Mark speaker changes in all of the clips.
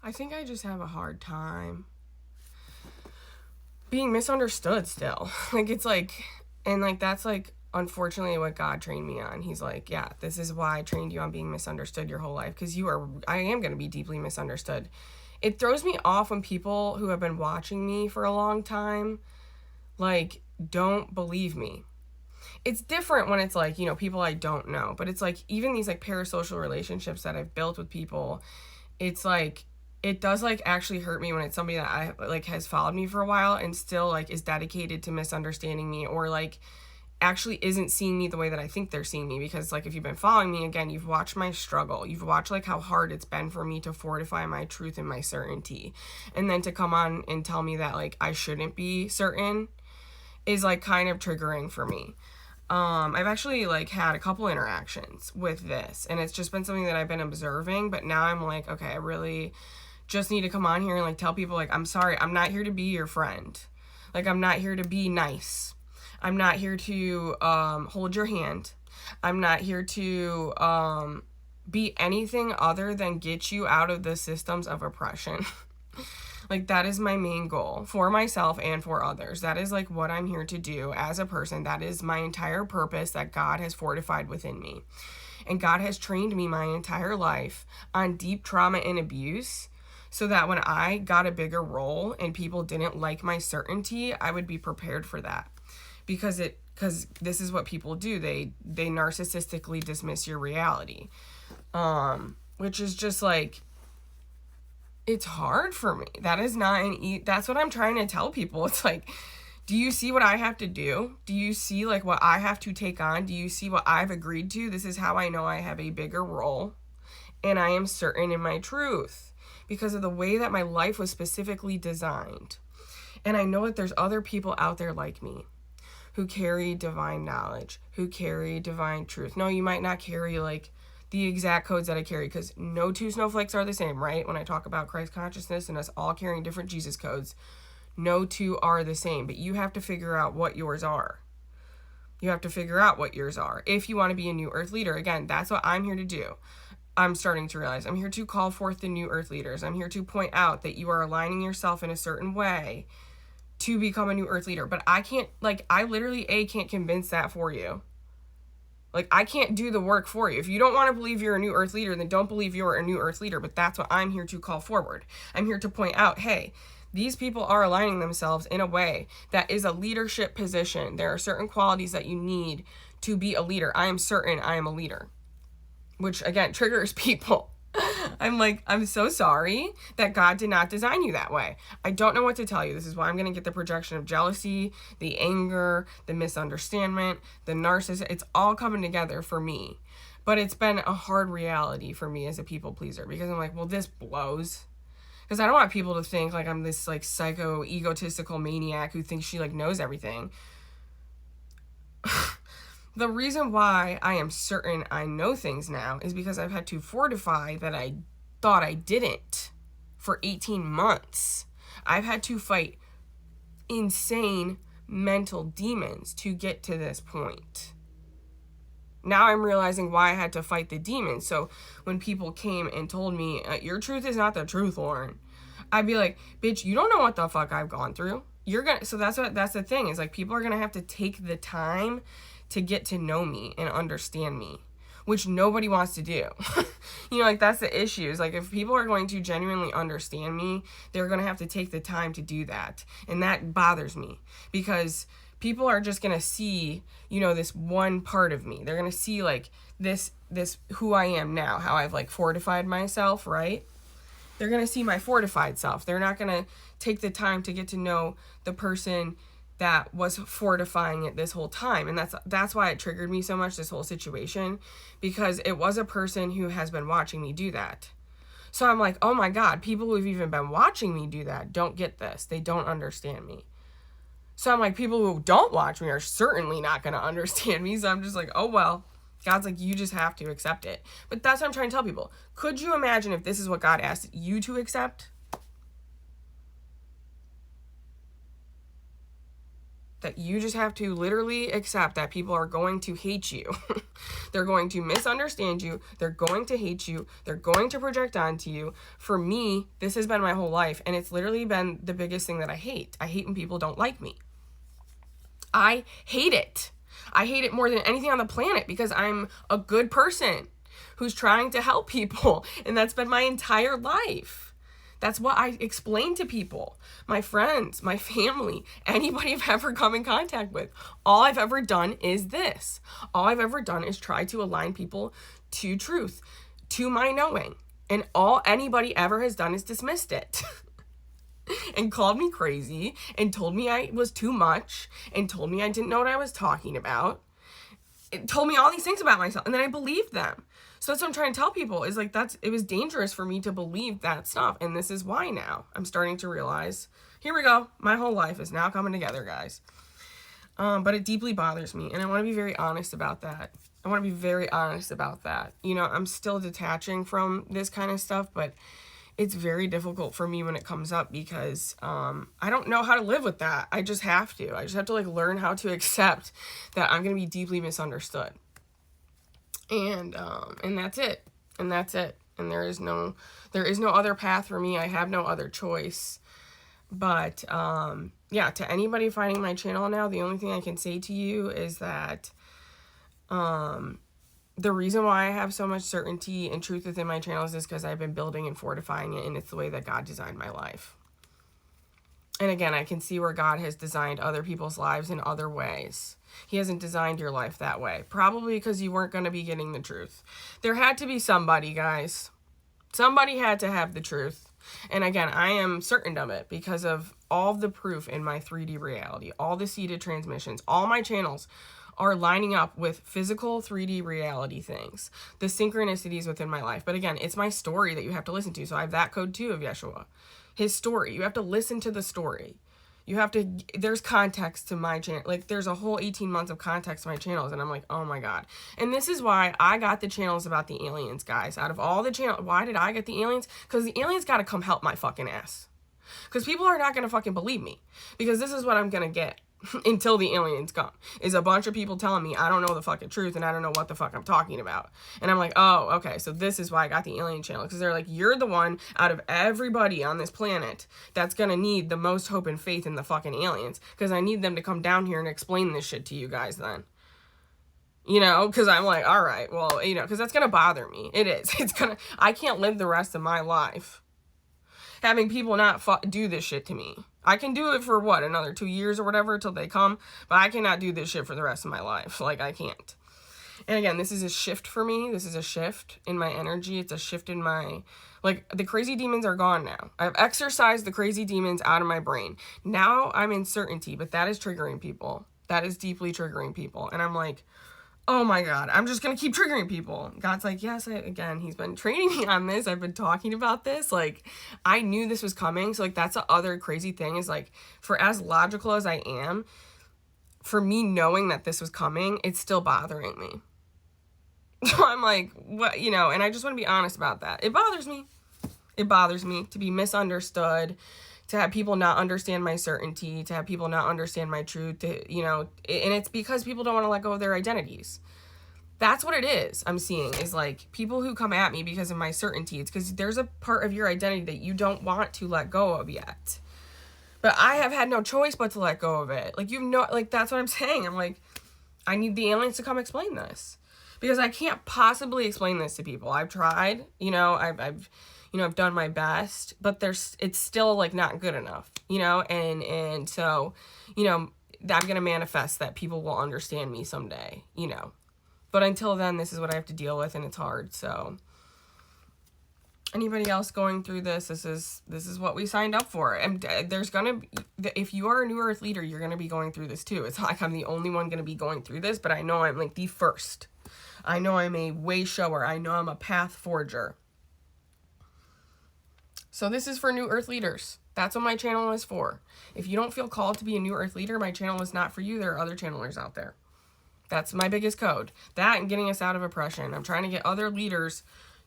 Speaker 1: I think I just have a hard time being misunderstood still. Like, it's like, and like, that's like, unfortunately, what God trained me on. He's like, yeah, this is why I trained you on being misunderstood your whole life, because I am going to be deeply misunderstood. It throws me off when people who have been watching me for a long time, like, don't believe me. It's different when it's like, people I don't know, but it's like, even these like parasocial relationships that I've built with people, it's like, it does like actually hurt me when it's somebody that I like has followed me for a while and still like is dedicated to misunderstanding me, or like actually isn't seeing me the way that I think they're seeing me. Because like, if you've been following me, again, you've watched my struggle, you've watched like how hard it's been for me to fortify my truth and my certainty, and then to come on and tell me that like I shouldn't be certain is like kind of triggering for me. I've actually like had a couple interactions with this, and it's just been something that I've been observing, but now I'm like, okay, I really just need to come on here and like tell people, like, I'm sorry, I'm not here to be your friend. Like, I'm not here to be nice. I'm not here to hold your hand. I'm not here to be anything other than get you out of the systems of oppression. Like, that is my main goal for myself and for others. That is like what I'm here to do as a person. That is my entire purpose that God has fortified within me. And God has trained me my entire life on deep trauma and abuse, so that when I got a bigger role and people didn't like my certainty, I would be prepared for that. Because this is what people do. They narcissistically dismiss your reality. Which is just like, it's hard for me. That is not that's what I'm trying to tell people. It's like, do you see what I have to do? Do you see like what I have to take on? Do you see what I've agreed to? This is how I know I have a bigger role, and I am certain in my truth because of the way that my life was specifically designed. And I know that there's other people out there like me who carry divine knowledge, who carry divine truth. No, you might not carry like the exact codes that I carry, because no two snowflakes are the same, right? When I talk about Christ consciousness and us all carrying different Jesus codes, no two are the same, but you have to figure out what yours are. You have to figure out what yours are if you want to be a new earth leader. Again, that's what I'm here to do. I'm starting to realize I'm here to call forth the new earth leaders. I'm here to point out that you are aligning yourself in a certain way to become a new earth leader. But I can't, like, I literally can't convince that for you. Like, I can't do the work for you. If you don't want to believe you're a new earth leader, then don't believe you're a new earth leader. But that's what I'm here to call forward. I'm here to point out, hey, these people are aligning themselves in a way that is a leadership position. There are certain qualities that you need to be a leader. I am certain I am a leader, which again triggers people. I'm like, I'm so sorry that God did not design you that way. I don't know what to tell you. This is why I'm going to get the projection of jealousy, the anger, the misunderstanding, the narcissist. It's all coming together for me. But it's been a hard reality for me as a people pleaser, because I'm like, well, this blows. Because I don't want people to think like I'm this like psycho egotistical maniac who thinks she like knows everything. The reason why I am certain I know things now is because I've had to fortify that I thought I didn't for 18 months. I've had to fight insane mental demons to get to this point. Now I'm realizing why I had to fight the demons. So when people came and told me, your truth is not the truth, Lauren, I'd be like, bitch, you don't know what the fuck I've gone through. So that's the thing, is like, people are gonna have to take the time to get to know me and understand me, which nobody wants to do. Like, that's the issue, is like, if people are going to genuinely understand me, they're going to have to take the time to do that. And that bothers me, because people are just going to see, this one part of me. They're going to see like this who I am now, how I've like fortified myself, right? They're going to see my fortified self. They're not going to take the time to get to know the person that was fortifying it this whole time. And that's why it triggered me so much, this whole situation, because it was a person who has been watching me do that. So I'm like, oh my God, people who've even been watching me do that don't get this. They don't understand me. So I'm like, people who don't watch me are certainly not going to understand me. So I'm just like, oh, well, God's like, you just have to accept it. But that's what I'm trying to tell people. Could you imagine if this is what God asked you to accept? that you just have to literally accept that people are going to hate you. They're going to misunderstand you. They're going to hate you. They're going to project onto you. For me, this has been my whole life, and it's literally been the biggest thing that I hate. I hate when people don't like me. I hate it. I hate it more than anything on the planet because I'm a good person who's trying to help people, and that's been my entire life. That's what I explain to people, my friends, my family, anybody I've ever come in contact with. All I've ever done is this. All I've ever done is try to align people to truth, to my knowing. And all anybody ever has done is dismissed it. And called me crazy and told me I was too much and told me I didn't know what I was talking about. It told me all these things about myself, and then I believed them. So that's what I'm trying to tell people is like, it was dangerous for me to believe that stuff. And this is why now I'm starting to realize, here we go. My whole life is now coming together, guys. But it deeply bothers me. And I want to be very honest about that. You know, I'm still detaching from this kind of stuff, but it's very difficult for me when it comes up because I don't know how to live with that. I just have to. I just have to like learn how to accept that I'm going to be deeply misunderstood. And that's it. And there is no other path for me. I have no other choice. But, yeah, to anybody finding my channel now, the only thing I can say to you is that, the reason why I have so much certainty and truth within my channel is because I've been building and fortifying it, and it's the way that God designed my life. And again, I can see where God has designed other people's lives in other ways. He hasn't designed your life that way. Probably because you weren't going to be getting the truth. There had to be somebody, guys. Somebody had to have the truth. And again, I am certain of it because of all the proof in my 3D reality. All the seeded transmissions. All my channels are lining up with physical 3D reality things. The synchronicities within my life. But again, it's my story that you have to listen to. So I have that code too of Yeshua. His story. You have to listen to the story. There's context to my channel. Like, there's a whole 18 months of context to my channels, and I'm like, oh my God. And this is why I got the channels about the aliens, guys. Out of all the channels, why did I get the aliens? Because the aliens got to come help my fucking ass. Because people are not going to fucking believe me. Because this is what I'm going to get until the aliens come. Is a bunch of people telling me I don't know the fucking truth and I don't know what the fuck I'm talking about. And I'm like, oh, okay, so this is why I got the alien channel. Because they're like, you're the one out of everybody on this planet that's going to need the most hope and faith in the fucking aliens. Because I need them to come down here and explain this shit to you guys then. You know, because I'm like, all right, well, you know, because that's going to bother me. It is. I can't live the rest of my life having people not do this shit to me. I can do it for what, another 2 years or whatever till they come, but I cannot do this shit for the rest of my life. Like, I can't. And again, this is a shift for me. This is a shift in my energy. It's a shift in my, like, the crazy demons are gone now. I've exorcised the crazy demons out of my brain. Now I'm in certainty, but that is triggering people. That is deeply triggering people. And I'm like, oh my God, I'm just going to keep triggering people. God's like, yes, again, he's been training me on this. I've been talking about this. Like, I knew this was coming. So, like, that's the other crazy thing is, like, for as logical as I am, for me knowing that this was coming, it's still bothering me. So I'm like, what, you know, and I just want to be honest about that. It bothers me. It bothers me to be misunderstood, to have people not understand my certainty, to have people not understand my truth, you know, and it's because people don't want to let go of their identities. That's what it is I'm seeing, is like people who come at me because of my certainty. It's because there's a part of your identity that you don't want to let go of yet. But I have had no choice but to let go of it. Like, like, that's what I'm saying. I'm like, I need the aliens to come explain this. Because I can't possibly explain this to people. I've tried, you know, I've done my best, but it's still like not good enough, you know, and so, you know, I'm going to manifest that people will understand me someday, you know, but until then, this is what I have to deal with, and it's hard. So anybody else going through this is what we signed up for. And there's going to, if you are a New Earth leader, you're going to be going through this too. It's not like I'm the only one going to be going through this, but I know I'm like the first. I know I'm a way shower. I know I'm a path forger. So this is for New Earth leaders. That's what my channel is for. If you don't feel called to be a New Earth leader, my channel is not for you. There are other channelers out there. That's my biggest code. That and getting us out of oppression. I'm trying to get other leaders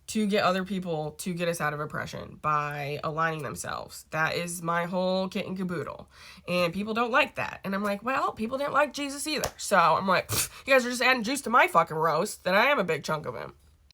Speaker 1: to get other people to get us out of oppression by aligning themselves. That is my whole kit and caboodle. And people don't like that. And I'm like, well, people didn't like Jesus either. So I'm like, you guys are just adding juice to my fucking roast that I am a big chunk of him.